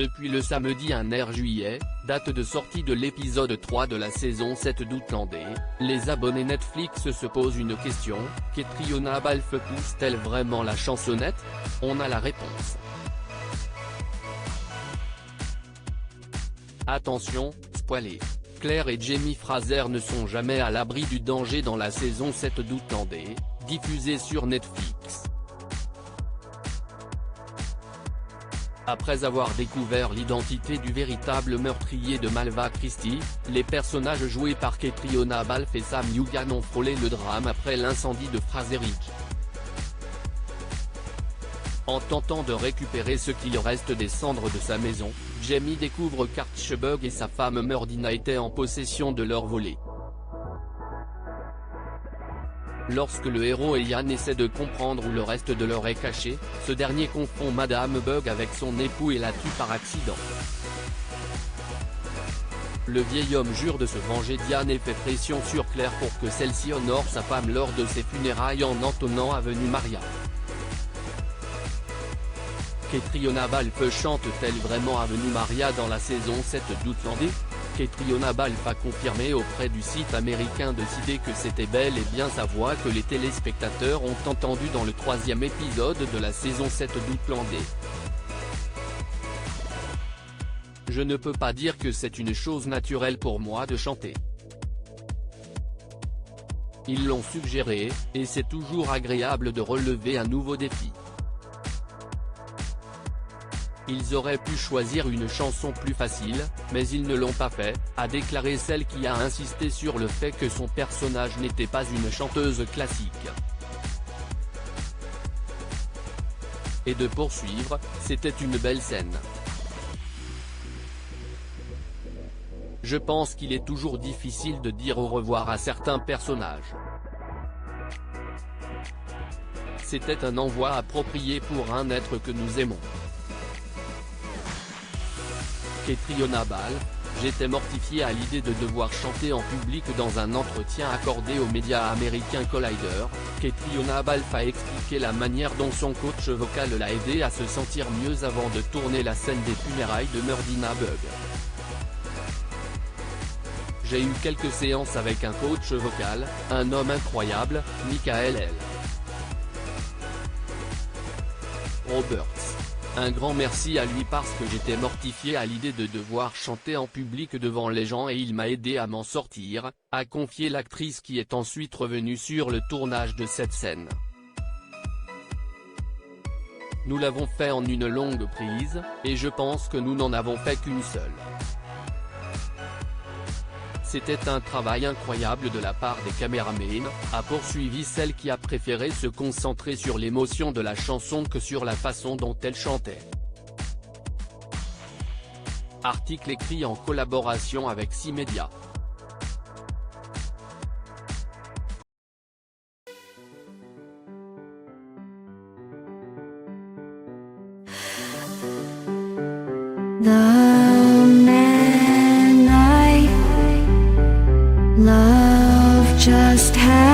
Depuis le samedi 1er juillet, date de sortie de l'épisode 3 de la saison 7 d'Outlandais, les abonnés Netflix se posent une question: Catriona Balfe pousse-t-elle vraiment la chansonnette? On a la réponse. Attention, spoiler. Claire et Jamie Fraser ne sont jamais à l'abri du danger dans la saison 7 d'Outlandais, diffusée sur Netflix. Après avoir découvert l'identité du véritable meurtrier de Malva Christie, les personnages joués par Catriona Balfe et Sam Egan ont frôlé le drame après l'incendie de Fraser Ridge. En tentant de récupérer ce qu'il reste des cendres de sa maison, Jamie découvre qu'Archibald et sa femme Murdina étaient en possession de leur volet. Lorsque le héros et Ian essaient de comprendre où le reste de l'or est caché, ce dernier confond Madame Bug avec son époux et la tue par accident. Le vieil homme jure de se venger d'Ian et fait pression sur Claire pour que celle-ci honore sa femme lors de ses funérailles en entonnant Avenue Maria. Catriona Balfe chante-t-elle vraiment Avenue Maria dans la saison 7 d'Outlandais? Catriona Balfe a confirmé auprès du site américain de CD que c'était bel et bien sa voix que les téléspectateurs ont entendue dans le 3e épisode de la saison 7 d'Outlandais. Je ne peux pas dire que c'est une chose naturelle pour moi de chanter. Ils l'ont suggéré, et c'est toujours agréable de relever un nouveau défi. Ils auraient pu choisir une chanson plus facile, mais ils ne l'ont pas fait, a déclaré celle qui a insisté sur le fait que son personnage n'était pas une chanteuse classique. Et de poursuivre, c'était une belle scène. Je pense qu'il est toujours difficile de dire au revoir à certains personnages. C'était un envoi approprié pour un être que nous aimons. Catriona Balfe: j'étais mortifiée à l'idée de devoir chanter en public dans un entretien accordé aux médias américains Collider. Catriona Balfe a expliqué la manière dont son coach vocal l'a aidé à se sentir mieux avant de tourner la scène des funérailles de Murdina Bug. J'ai eu quelques séances avec un coach vocal, un homme incroyable, Michael L. Roberts. Un grand merci à lui parce que j'étais mortifié à l'idée de devoir chanter en public devant les gens et il m'a aidé à m'en sortir, a confié l'actrice qui est ensuite revenue sur le tournage de cette scène. Nous l'avons fait en une longue prise, et je pense que nous n'en avons fait qu'une seule. C'était un travail incroyable de la part des caméramans, a poursuivi celle qui a préféré se concentrer sur l'émotion de la chanson que sur la façon dont elle chantait. Article écrit en collaboration avec 6 médias. Love just had